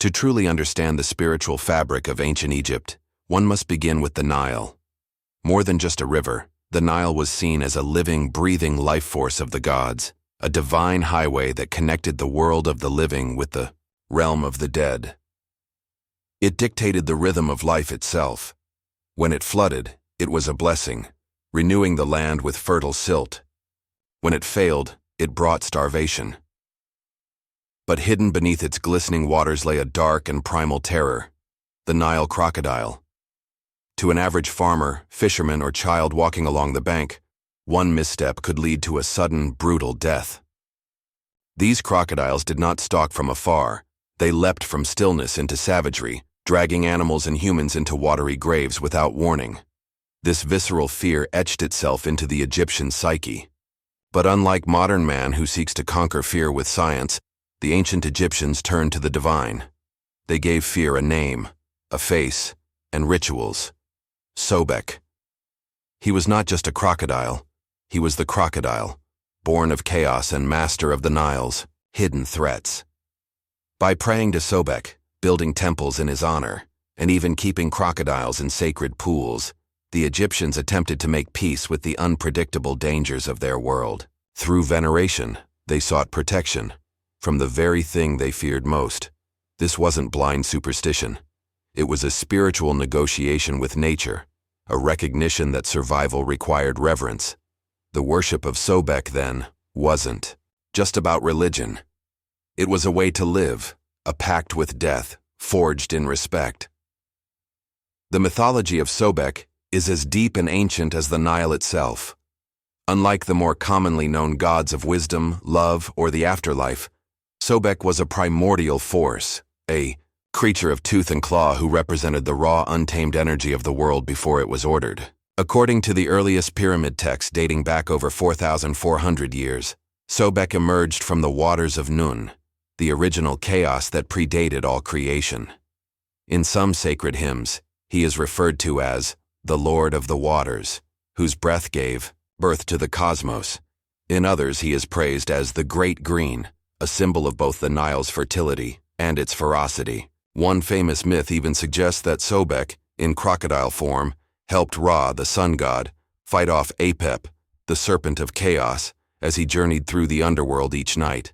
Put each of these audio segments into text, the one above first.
To truly understand the spiritual fabric of ancient Egypt, one must begin with the Nile. More than just a river, the Nile was seen as a living, breathing life force of the gods, a divine highway that connected the world of the living with the realm of the dead. It dictated the rhythm of life itself. When it flooded, it was a blessing, renewing the land with fertile silt. When it failed, it brought starvation. But hidden beneath its glistening waters lay a dark and primal terror, the Nile crocodile. To an average farmer, fisherman, or child walking along the bank, one misstep could lead to a sudden, brutal death. These crocodiles did not stalk from afar. They leapt from stillness into savagery, dragging animals and humans into watery graves without warning. This visceral fear etched itself into the Egyptian psyche. But unlike modern man who seeks to conquer fear with science, the ancient Egyptians turned to the divine. They gave fear a name, a face, and rituals. Sobek. He was not just a crocodile. He was the crocodile, born of chaos and master of the Nile's hidden threats. By praying to Sobek, building temples in his honor, and even keeping crocodiles in sacred pools, the Egyptians attempted to make peace with the unpredictable dangers of their world. Through veneration, they sought protection from the very thing they feared most. This wasn't blind superstition. It was a spiritual negotiation with nature, a recognition that survival required reverence. The worship of Sobek, then, wasn't just about religion. It was a way to live, a pact with death, forged in respect. The mythology of Sobek is as deep and ancient as the Nile itself. Unlike the more commonly known gods of wisdom, love, or the afterlife, Sobek was a primordial force, a creature of tooth and claw who represented the raw, untamed energy of the world before it was ordered. According to the earliest pyramid texts dating back over 4,400 years, Sobek emerged from the waters of Nun, the original chaos that predated all creation. In some sacred hymns, he is referred to as the Lord of the Waters, whose breath gave birth to the cosmos. In others, he is praised as the Great Green, a symbol of both the Nile's fertility and its ferocity. One famous myth even suggests that Sobek, in crocodile form, helped Ra, the sun god, fight off Apep, the serpent of chaos, as he journeyed through the underworld each night,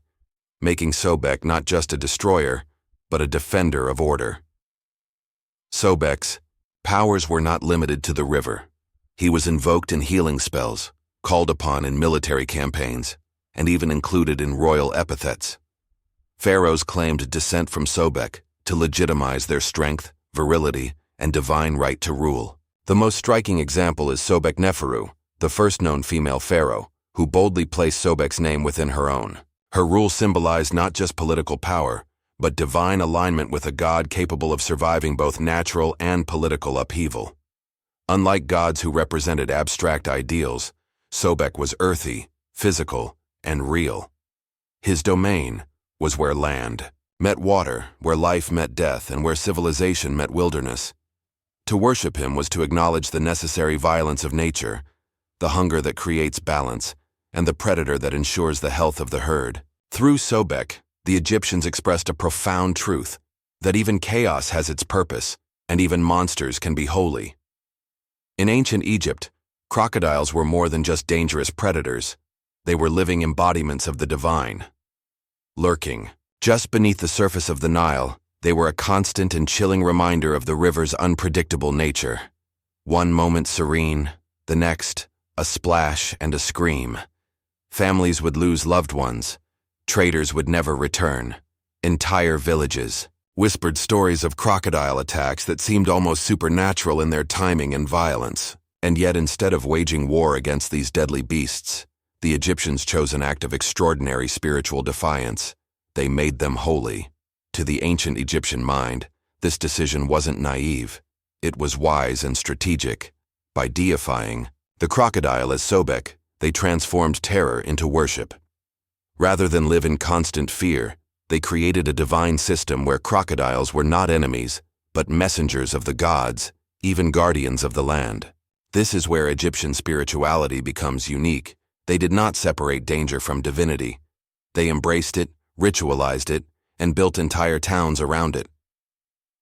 making Sobek not just a destroyer, but a defender of order. Sobek's powers were not limited to the river. He was invoked in healing spells, called upon in military campaigns, and even included in royal epithets. Pharaohs claimed descent from Sobek to legitimize their strength, virility, and divine right to rule. The most striking example is Sobek Neferu, the first known female pharaoh, who boldly placed Sobek's name within her own. Her rule symbolized not just political power, but divine alignment with a god capable of surviving both natural and political upheaval. Unlike gods who represented abstract ideals, Sobek was earthy, physical, and real. His domain was where land met water, where life met death, and where civilization met wilderness. To worship him was to acknowledge the necessary violence of nature, the hunger that creates balance, and the predator that ensures the health of the herd. Through Sobek, the Egyptians expressed a profound truth, that even chaos has its purpose, and even monsters can be holy. In ancient Egypt, crocodiles were more than just dangerous predators. They were living embodiments of the divine. Lurking just beneath the surface of the Nile, they were a constant and chilling reminder of the river's unpredictable nature. One moment serene, the next, a splash and a scream. Families would lose loved ones. Traders would never return. Entire villages whispered stories of crocodile attacks that seemed almost supernatural in their timing and violence. And yet, instead of waging war against these deadly beasts, the Egyptians chose an act of extraordinary spiritual defiance. They made them holy. To the ancient Egyptian mind, this decision wasn't naive. It was wise and strategic. By deifying the crocodile as Sobek, they transformed terror into worship. Rather than live in constant fear, they created a divine system where crocodiles were not enemies, but messengers of the gods, even guardians of the land. This is where Egyptian spirituality becomes unique. They did not separate danger from divinity. They embraced it, ritualized it, and built entire towns around it.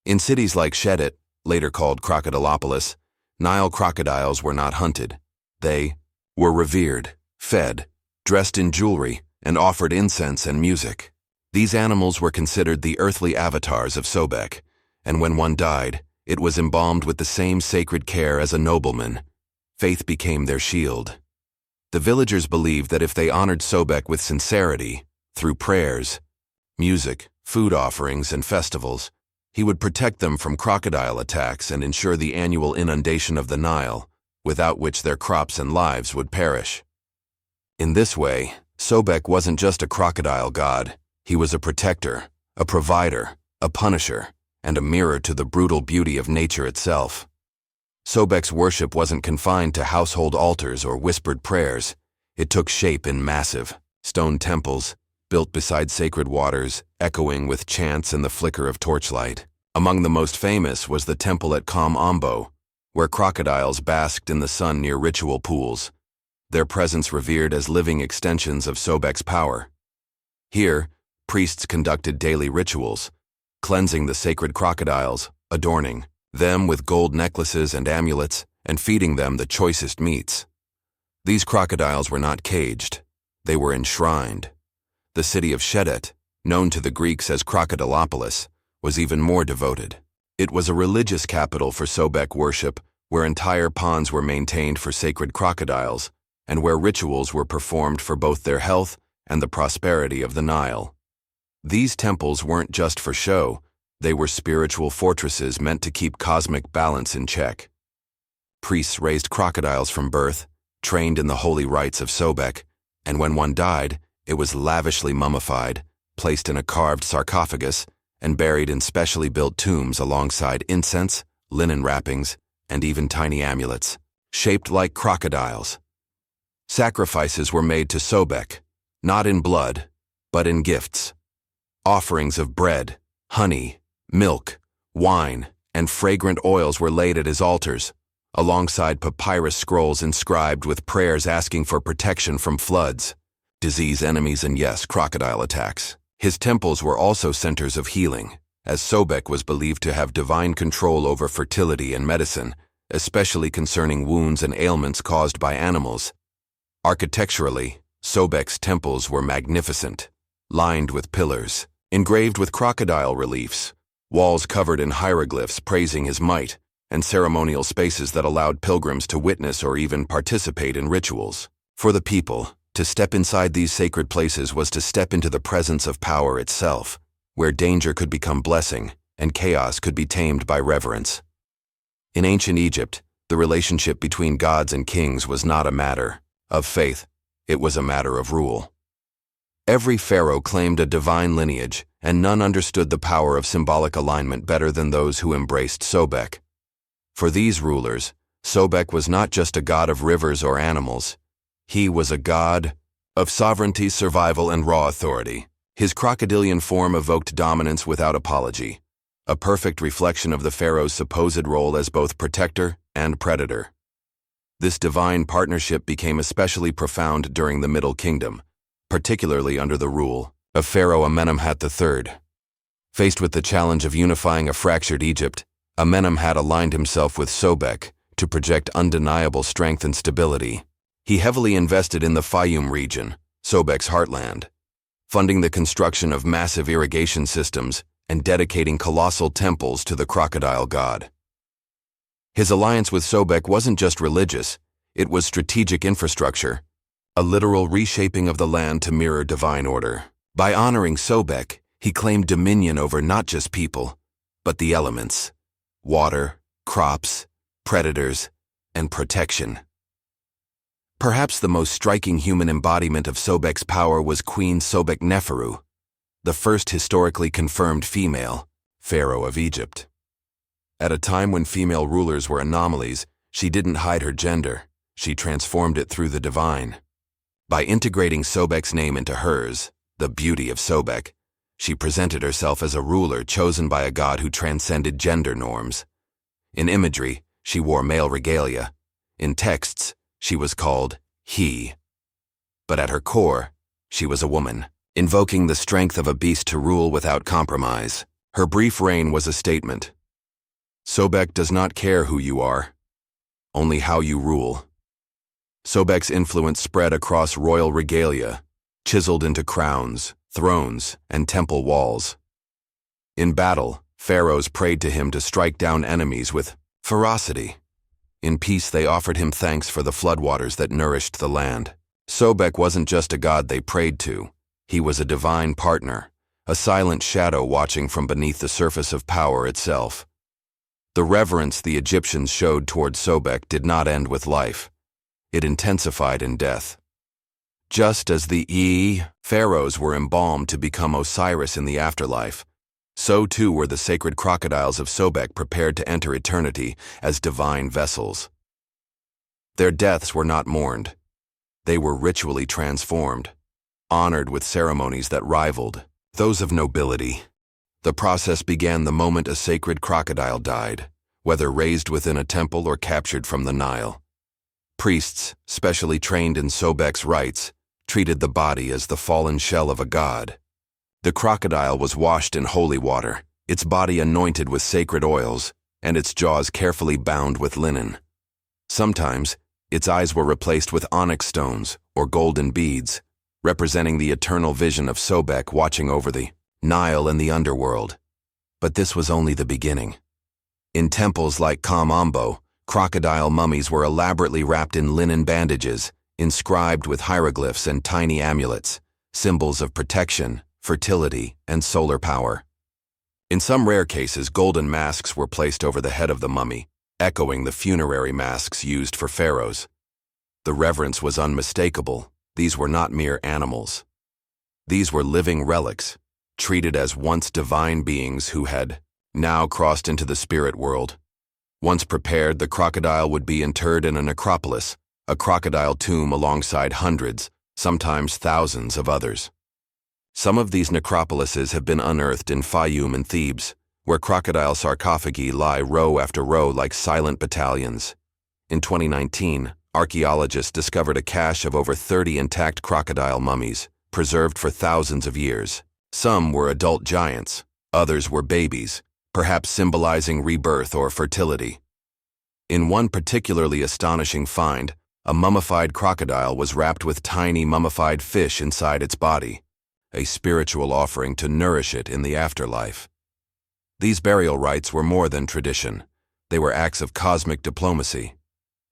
In cities like Shedit, later called Crocodilopolis, Nile crocodiles were not hunted. They were revered, fed, dressed in jewelry, and offered incense and music. These animals were considered the earthly avatars of Sobek, and when one died, it was embalmed with the same sacred care as a nobleman. Faith became their shield. The villagers believed that if they honored Sobek with sincerity, through prayers, music, food offerings, and festivals, he would protect them from crocodile attacks and ensure the annual inundation of the Nile, without which their crops and lives would perish. In this way, Sobek wasn't just a crocodile god, he was a protector, a provider, a punisher, and a mirror to the brutal beauty of nature itself. Sobek's worship wasn't confined to household altars or whispered prayers. It took shape in massive, stone temples, built beside sacred waters, echoing with chants and the flicker of torchlight. Among the most famous was the temple at Ambo, where crocodiles basked in the sun near ritual pools, their presence revered as living extensions of Sobek's power. Here, priests conducted daily rituals, cleansing the sacred crocodiles, adorning them with gold necklaces and amulets, and feeding them the choicest meats. These crocodiles were not caged, they were enshrined. The city of Shedit, known to the Greeks as Crocodilopolis, was even more devoted. It was a religious capital for Sobek worship, where entire ponds were maintained for sacred crocodiles, and where rituals were performed for both their health and the prosperity of the Nile. These temples weren't just for show, they were spiritual fortresses meant to keep cosmic balance in check. Priests raised crocodiles from birth, trained in the holy rites of Sobek, and when one died, it was lavishly mummified, placed in a carved sarcophagus, and buried in specially built tombs alongside incense, linen wrappings, and even tiny amulets, shaped like crocodiles. Sacrifices were made to Sobek, not in blood, but in gifts. Offerings of bread, honey, milk, wine, and fragrant oils were laid at his altars, alongside papyrus scrolls inscribed with prayers asking for protection from floods, disease enemies, and yes, crocodile attacks. His temples were also centers of healing, as Sobek was believed to have divine control over fertility and medicine, especially concerning wounds and ailments caused by animals. Architecturally, Sobek's temples were magnificent, lined with pillars, engraved with crocodile reliefs, walls covered in hieroglyphs praising his might, and ceremonial spaces that allowed pilgrims to witness or even participate in rituals. For the people, to step inside these sacred places was to step into the presence of power itself, where danger could become blessing and chaos could be tamed by reverence. In ancient Egypt, the relationship between gods and kings was not a matter of faith, it was a matter of rule. Every pharaoh claimed a divine lineage, and none understood the power of symbolic alignment better than those who embraced Sobek. For these rulers, Sobek was not just a god of rivers or animals. He was a god of sovereignty, survival, and raw authority. His crocodilian form evoked dominance without apology, a perfect reflection of the pharaoh's supposed role as both protector and predator. This divine partnership became especially profound during the Middle Kingdom, particularly under the rule of Pharaoh Amenemhat III. Faced with the challenge of unifying a fractured Egypt, Amenemhat aligned himself with Sobek to project undeniable strength and stability. He heavily invested in the Fayum region, Sobek's heartland, funding the construction of massive irrigation systems and dedicating colossal temples to the Crocodile God. His alliance with Sobek wasn't just religious, it was strategic infrastructure, a literal reshaping of the land to mirror divine order. By honoring Sobek, he claimed dominion over not just people, but the elements: water, crops, predators, and protection. Perhaps the most striking human embodiment of Sobek's power was Queen Sobek Neferu, the first historically confirmed female pharaoh of Egypt. At a time when female rulers were anomalies, she didn't hide her gender, she transformed it through the divine. By integrating Sobek's name into hers, the beauty of Sobek, she presented herself as a ruler chosen by a god who transcended gender norms. In imagery, she wore male regalia. In texts, she was called he. But at her core, she was a woman, invoking the strength of a beast to rule without compromise. Her brief reign was a statement, Sobek does not care who you are, only how you rule. Sobek's influence spread across royal regalia, chiseled into crowns, thrones, and temple walls. In battle, pharaohs prayed to him to strike down enemies with ferocity. In peace, they offered him thanks for the floodwaters that nourished the land. Sobek wasn't just a god they prayed to. He was a divine partner, a silent shadow watching from beneath the surface of power itself. The reverence the Egyptians showed toward Sobek did not end with life. It intensified in death. Just as the pharaohs were embalmed to become Osiris in the afterlife, so too were the sacred crocodiles of Sobek prepared to enter eternity as divine vessels. Their deaths were not mourned. They were ritually transformed, honored with ceremonies that rivaled those of nobility. The process began the moment a sacred crocodile died, whether raised within a temple or captured from the Nile. Priests, specially trained in Sobek's rites, treated the body as the fallen shell of a god. The crocodile was washed in holy water, its body anointed with sacred oils, and its jaws carefully bound with linen. Sometimes, its eyes were replaced with onyx stones or golden beads, representing the eternal vision of Sobek watching over the Nile and the underworld. But this was only the beginning. In temples like Kamambo, crocodile mummies were elaborately wrapped in linen bandages, inscribed with hieroglyphs and tiny amulets, symbols of protection, fertility, and solar power. In some rare cases, golden masks were placed over the head of the mummy, echoing the funerary masks used for pharaohs. The reverence was unmistakable. These were not mere animals. These were living relics, treated as once divine beings who had now crossed into the spirit world. Once prepared, the crocodile would be interred in a necropolis, a crocodile tomb alongside hundreds, sometimes thousands of others. Some of these necropolises have been unearthed in Fayum and Thebes, where crocodile sarcophagi lie row after row like silent battalions. In 2019, archaeologists discovered a cache of over 30 intact crocodile mummies, preserved for thousands of years. Some were adult giants, others were babies, perhaps symbolizing rebirth or fertility. In one particularly astonishing find, a mummified crocodile was wrapped with tiny mummified fish inside its body, a spiritual offering to nourish it in the afterlife. These burial rites were more than tradition. They were acts of cosmic diplomacy.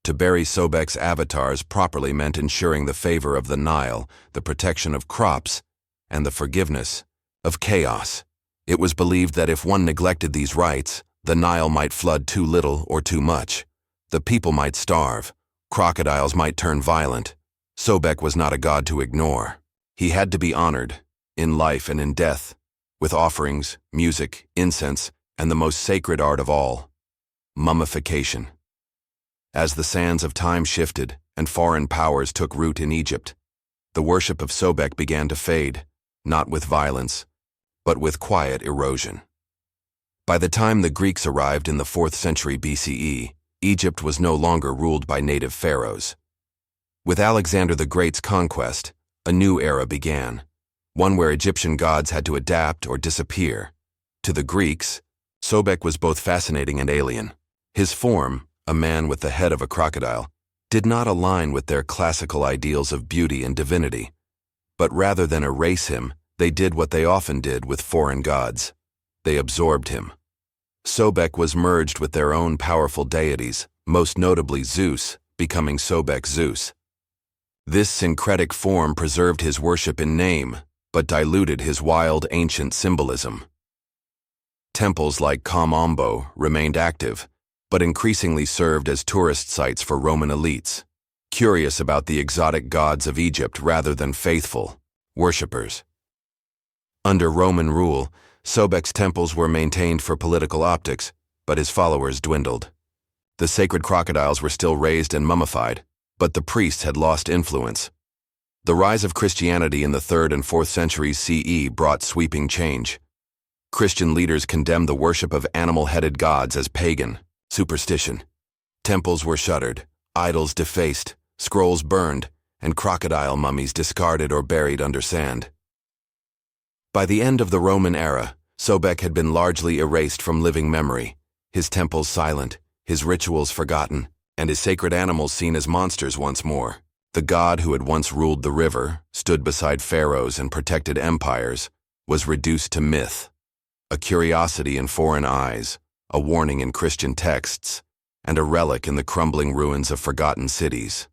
To bury Sobek's avatars properly meant ensuring the favor of the Nile, the protection of crops, and the forgiveness of chaos. It was believed that if one neglected these rites, the Nile might flood too little or too much. The people might starve. Crocodiles might turn violent. Sobek was not a god to ignore. He had to be honored, in life and in death, with offerings, music, incense, and the most sacred art of all, mummification. As the sands of time shifted and foreign powers took root in Egypt, the worship of Sobek began to fade, not with violence, but with quiet erosion. By the time the Greeks arrived in the 4th century BCE, Egypt was no longer ruled by native pharaohs. With Alexander the Great's conquest, a new era began, one where Egyptian gods had to adapt or disappear. To the Greeks, Sobek was both fascinating and alien. His form, a man with the head of a crocodile, did not align with their classical ideals of beauty and divinity. But rather than erase him, they did what they often did with foreign gods. They absorbed him. Sobek was merged with their own powerful deities, most notably Zeus, becoming Sobek Zeus. This syncretic form preserved his worship in name, but diluted his wild ancient symbolism. Temples like Kamambo remained active, but increasingly served as tourist sites for Roman elites, curious about the exotic gods of Egypt rather than faithful worshippers. Under Roman rule, Sobek's temples were maintained for political optics, but his followers dwindled. The sacred crocodiles were still raised and mummified, but the priests had lost influence. The rise of Christianity in the 3rd and 4th centuries CE brought sweeping change. Christian leaders condemned the worship of animal-headed gods as pagan superstition. Temples were shuttered, idols defaced, scrolls burned, and crocodile mummies discarded or buried under sand. By the end of the Roman era, Sobek had been largely erased from living memory. his temples silent, his rituals forgotten, and his sacred animals seen as monsters once more. The god who had once ruled the river, stood beside pharaohs and protected empires, was reduced to myth, a curiosity in foreign eyes, a warning in Christian texts, and a relic in the crumbling ruins of forgotten cities.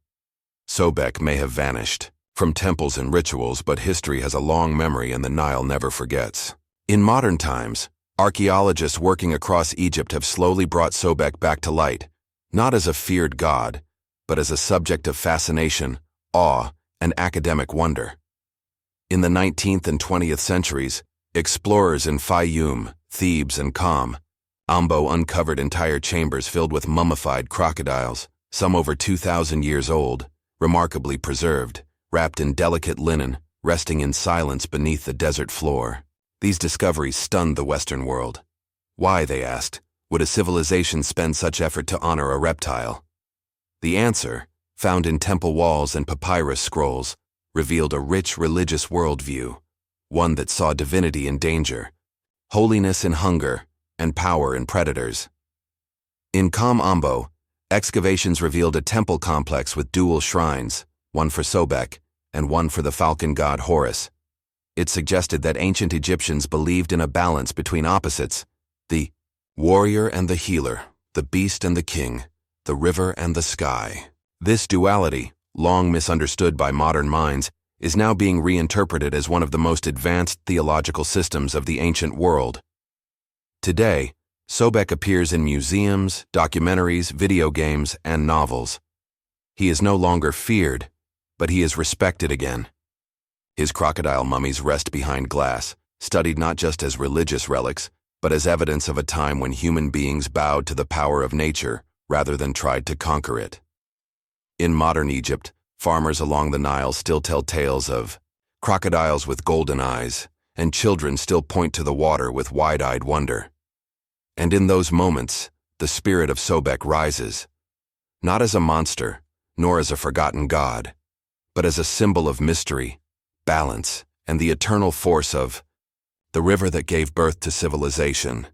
Sobek may have vanished from temples and rituals, but history has a long memory and the Nile never forgets. In modern times, archaeologists working across Egypt have slowly brought Sobek back to light, not as a feared god, but as a subject of fascination, awe, and academic wonder. In the 19th and 20th centuries, explorers in Fayum, Thebes, and Qom, Ambo uncovered entire chambers filled with mummified crocodiles, some over 2,000 years old, remarkably preserved, wrapped in delicate linen, resting in silence beneath the desert floor. These discoveries stunned the Western world. Why, they asked, would a civilization spend such effort to honor a reptile? The answer, found in temple walls and papyrus scrolls, revealed a rich religious worldview, one that saw divinity in danger, holiness in hunger, and power in predators. In Qom Ambo, excavations revealed a temple complex with dual shrines, one for Sobek and one for the falcon god Horus. It suggested that ancient Egyptians believed in a balance between opposites, the warrior and the healer, the beast and the king, the river and the sky. This duality, long misunderstood by modern minds, is now being reinterpreted as one of the most advanced theological systems of the ancient world. Today, Sobek appears in museums, documentaries, video games, and novels. He is no longer feared, but he is respected again. His crocodile mummies rest behind glass, studied not just as religious relics, but as evidence of a time when human beings bowed to the power of nature rather than tried to conquer it. In modern Egypt, farmers along the Nile still tell tales of crocodiles with golden eyes, and children still point to the water with wide-eyed wonder. And in those moments, the spirit of Sobek rises, not as a monster, nor as a forgotten god, but as a symbol of mystery, balance, and the eternal force of the river that gave birth to civilization.